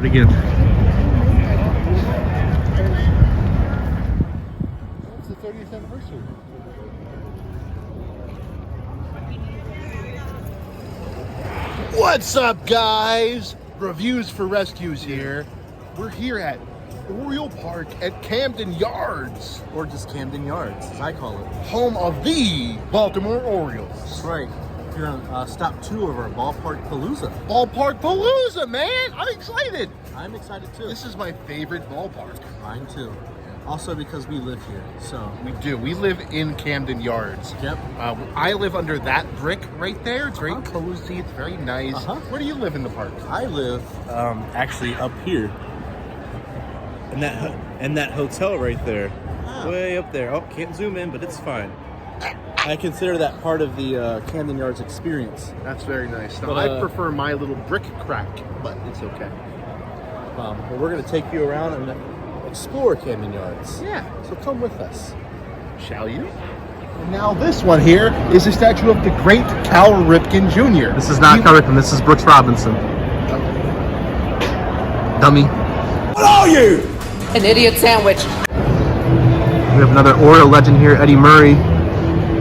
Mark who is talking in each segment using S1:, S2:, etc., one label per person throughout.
S1: Again.
S2: It's the 30th anniversary. What's up, guys? Reviews for Rescues here. We're here at Oriole Park at Camden Yards.
S1: Or just Camden Yards, as I call it.
S2: Home of the Baltimore Orioles.
S1: That's right. Here on stop 2 of our Ballpark palooza.
S2: Ballpark palooza, man! I'm excited!
S1: I'm excited too.
S2: This is my favorite ballpark.
S1: Mine too. Also because we live here, so.
S2: We do. We live in Camden Yards.
S1: Yep.
S2: I live under that brick right there. It's very cozy. It's very nice. Where do you live in the park?
S1: I live actually up here. In that hotel right there. Way up there. Oh, can't zoom in, but it's fine. I consider that part of the Camden Yards experience.
S2: That's very nice. Now,
S1: But,
S2: I prefer my little brick crack, but it's okay.
S1: Well, we're going to take you around and explore Camden Yards.
S2: Yeah.
S1: So come with us.
S2: Shall you? And now this one here is a statue of the great Cal Ripken Jr.
S1: This is not Cal Ripken. This is Brooks Robinson. Dummy.
S3: What are you? An idiot sandwich.
S1: We have another Oriole legend here, Eddie Murray.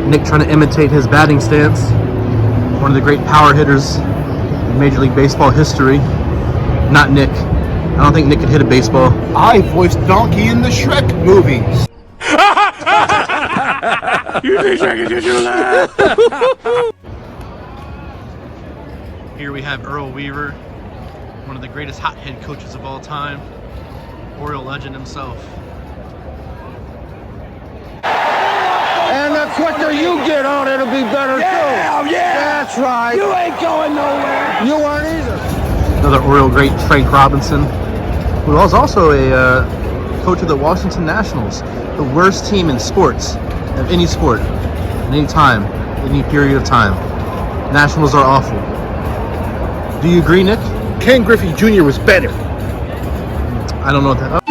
S1: Nick trying to imitate his batting stance. One of the great power hitters in Major League Baseball history. Not Nick. I don't think Nick could hit a baseball.
S2: I voiced Donkey in the Shrek movies.
S1: You think Shrek is your laugh? Here we have Earl Weaver, one of the greatest hothead coaches of all time. Oriole legend himself.
S2: And the quicker you get on, it'll be better too.
S3: Yeah!
S2: That's right.
S3: You ain't going nowhere.
S2: You aren't either.
S1: Another Oriole great, Frank Robinson, who was also a coach of the Washington Nationals, the worst team in sports, of any sport, at any time, any period of time. Nationals are awful. Do you agree, Nick?
S2: Ken Griffey Jr. was better.
S1: I don't know what that.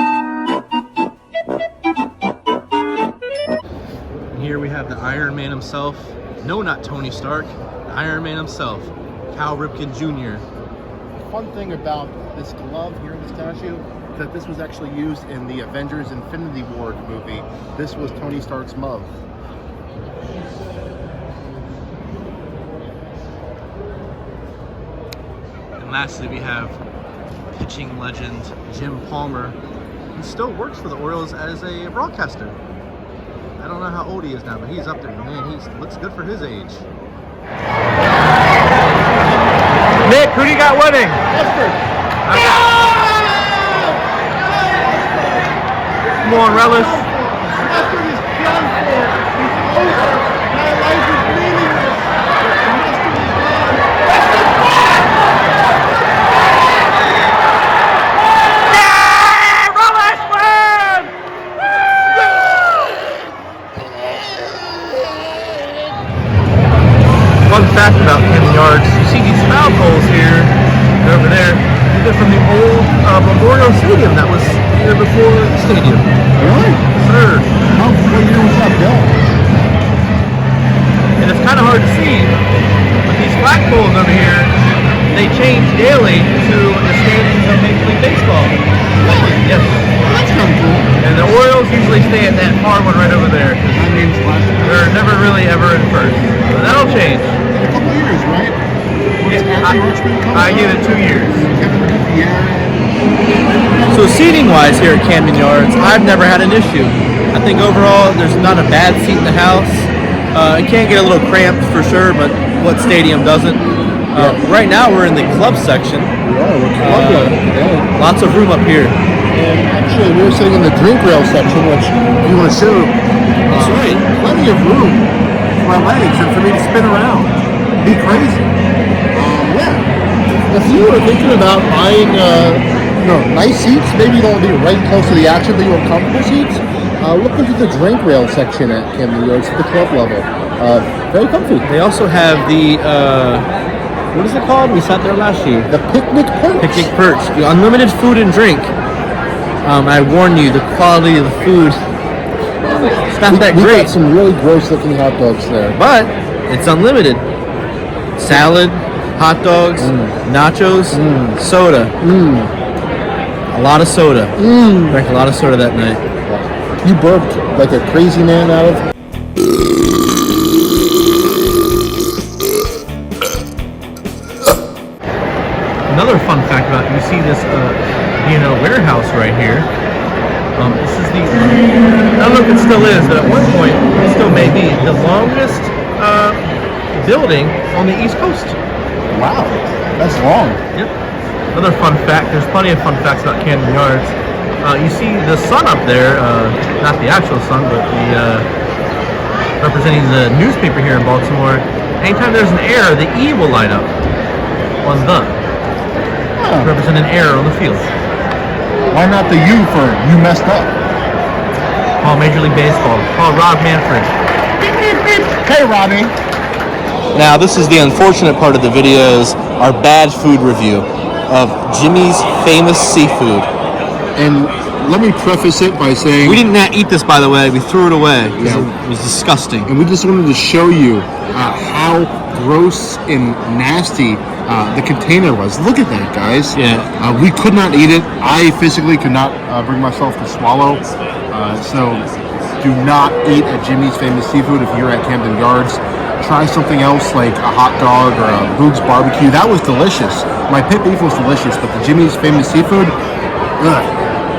S1: And here we have the Iron Man himself. No, not Tony Stark. The Iron Man himself, Cal Ripken Jr.
S2: Fun thing about this glove here in the statue, that this was actually used in the Avengers Infinity War movie. This was Tony Stark's glove.
S1: And lastly, we have pitching legend Jim Palmer. He still works for the Orioles as a broadcaster. I don't know how old he is now, but he's up there. Man, he looks good for his age. Nick, who do you got winning? Come on, Relish.
S2: Mustard is done for. He's over. My life is meaningless. Mustard is gone.
S1: Yeah! Relish win! Fun fact about Camden Yards, you see these foul poles here, and over there. They're from the old Memorial Stadium that was here before the stadium.
S2: Really?
S1: Sir.
S2: How well, you know what's that built?
S1: And it's kind of hard to see, but these flagpoles over here, they change daily to the standings of Major League Baseball.
S2: Really?
S1: Yes.
S2: Well, that's kind of cool.
S1: And the Orioles usually stay at that far one right over there.
S2: That means last
S1: They're never really ever in first. But that'll change.
S2: in a couple of years, right?
S1: I give it 2 years.
S2: Yeah.
S1: So seating-wise here at Camden Yards, I've never had an issue. I think overall there's not a bad seat in the house. It can get a little cramped for sure, but what stadium doesn't? Right now we're in the club section. Lots of room up here.
S2: And actually, we were sitting in the drink rail section, which if you want to show, that's right, plenty of room for my legs and for me to spin around. Be crazy. Yeah. If you were thinking about buying, nice seats, maybe you don't want to be right close to the action, but you want comfortable seats, look into the drink rail section at Camden Yards at the club level. Very comfy.
S1: They also have the, what is it called? We sat there last year.
S2: The picnic perch.
S1: Picnic perch. The unlimited food and drink. I warn you, the quality of the food, it's not that
S2: We
S1: great.
S2: got some really gross looking hot dogs there.
S1: But it's unlimited. Salad, hot dogs, nachos, soda. lot of soda. Drank a lot of soda that night.
S2: You burped like a crazy man out of.
S1: Another fun fact about you see this warehouse right here. This is the, I don't know if it still is, but at one point it still may be the longest building on the East Coast.
S2: Wow, that's long.
S1: Yep. Another fun fact, there's plenty of fun facts about Camden Yards. You see the sun up there, not the actual sun, but the representing the newspaper here in Baltimore. Anytime there's an error, the E will light up on the. Represent an error on the field.
S2: Why not the U for you messed up?
S1: Call Major League Baseball. Call Rob Manfred.
S2: Hey, Robbie.
S1: Now, this is the unfortunate part of the videos, our bad food review of Jimmy's famous seafood.
S2: And let me preface it by saying...
S1: We did not eat this, by the way. We threw it away.
S2: Yeah.
S1: It was disgusting.
S2: And we just wanted to show you how gross and nasty the container was. Look at that, guys.
S1: Yeah.
S2: We could not eat it. I physically could not bring myself to swallow. So do not eat at Jimmy's Famous Seafood if you're at Camden Yards. Try something else like a hot dog or a Boog's Barbecue. That was delicious. My pit beef was delicious, but the Jimmy's Famous Seafood, ugh.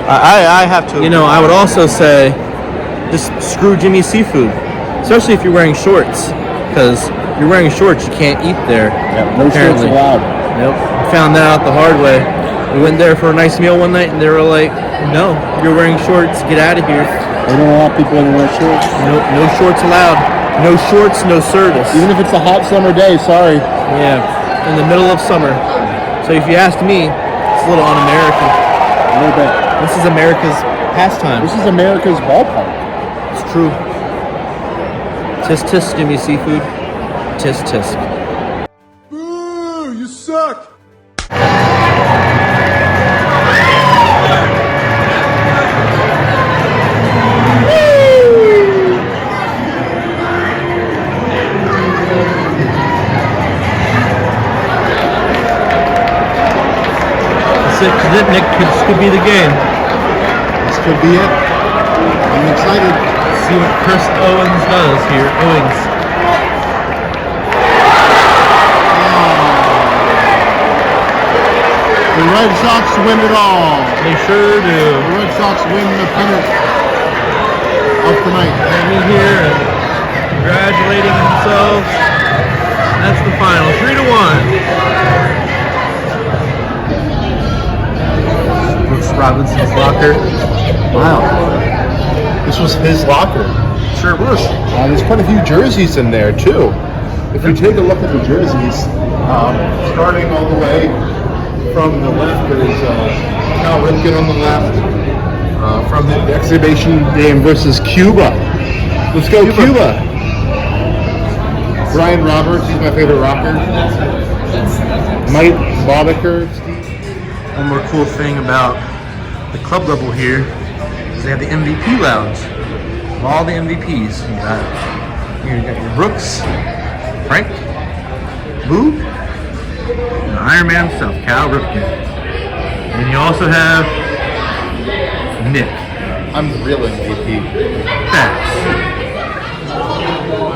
S1: I have to. I would also say, just screw Jimmy's Seafood, especially if you're wearing shorts, because if you're wearing shorts, you can't eat there.
S2: Yeah, no shorts allowed.
S1: Nope. Found that out the hard way. We went there for a nice meal one night, and they were like, "No, you're wearing shorts. Get out of here."
S2: They don't allow people to wear shorts.
S1: Nope, no shorts allowed. No shorts, no service.
S2: Even if it's a hot summer day, sorry.
S1: Yeah, in the middle of summer. So if you ask me, it's a little un-American.
S2: A little bit.
S1: This is America's pastime.
S2: This is America's ballpark.
S1: It's true. Tisk tisk, Jimmy Seafood. Tisk tisk.
S2: Boo! You suck!
S1: This Nick could be the game.
S2: This could be it. I'm excited.
S1: Let's see what Chris Owens does here. Owens.
S2: The Red Sox win it all.
S1: They sure do.
S2: The Red Sox win the pennant of the night.
S1: Coming here and congratulating themselves. That's the final. 3-1. Brooks Robinson's locker.
S2: Wow. This was his locker.
S1: Sure was.
S2: There's quite a few jerseys in there, too. If you take a look at the jerseys, starting all the way from the left, there's Cal Ripken on the left. From the exhibition game versus Cuba. Let's go, Cuba. Brian Roberts, he's my favorite rocker. Mike Boddicker.
S1: One more cool thing about the club level here is they have the MVP lounge. All the MVPs. You got your Brooks, Frank, Boo, and Iron Man himself, Cal Ripken. And you also have Nick.
S2: I'm the real MVP.
S1: Facts.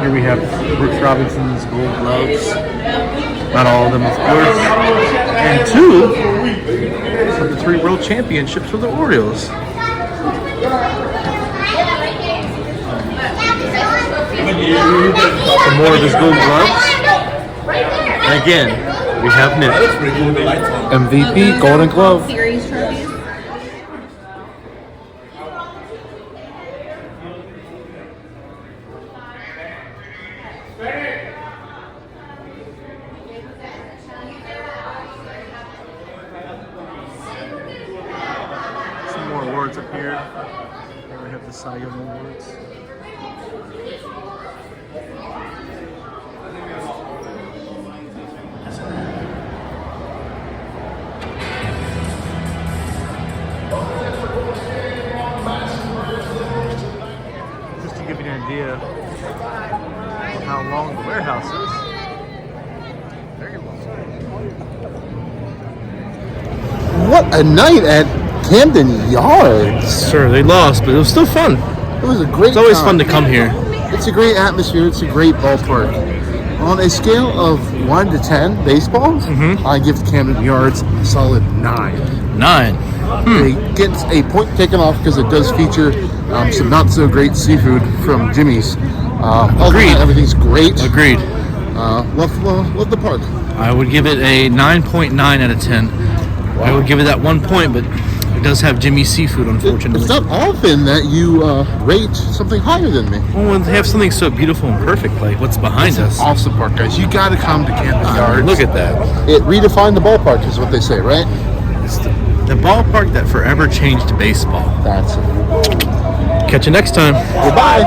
S1: Here we have Brooks Robinson's gold gloves. Not all of them, of course. And 2 of the 3 world championships for the Orioles. Some more of his gold gloves. And again, we have Nick.
S2: MVP, Golden Glove.
S4: Series trophies.
S1: Some more awards up here. Here we have the Cy Young Awards. Just to give you an idea of how long the warehouse is. Very long.
S2: What a night at Camden Yards.
S1: Sure, they lost, but it was still fun.
S2: It was a great
S1: It's always
S2: time.
S1: fun to come here.
S2: It's a great atmosphere. It's a great ballpark. On a scale of 1 to 10 baseballs, I give Camden Yards a solid 9.
S1: 9.
S2: It gets a point taken off because it does feature some not so great seafood from Jimmy's. Other than
S1: Agreed.
S2: that, everything's great.
S1: Agreed.
S2: Love the park.
S1: I would give it a 9.9 out of 10. I would give it that 1 point, but it does have Jimmy's seafood, unfortunately.
S2: It's not often that you rate something higher than me.
S1: Well, when they have something so beautiful and perfect, like what's behind us.
S2: Awesome park, guys. You got to come to Camden Yards.
S1: Look at that.
S2: It redefined the ballpark, is what they say, right?
S1: It's the ballpark that forever changed baseball.
S2: That's it.
S1: Catch you next time.
S2: Goodbye.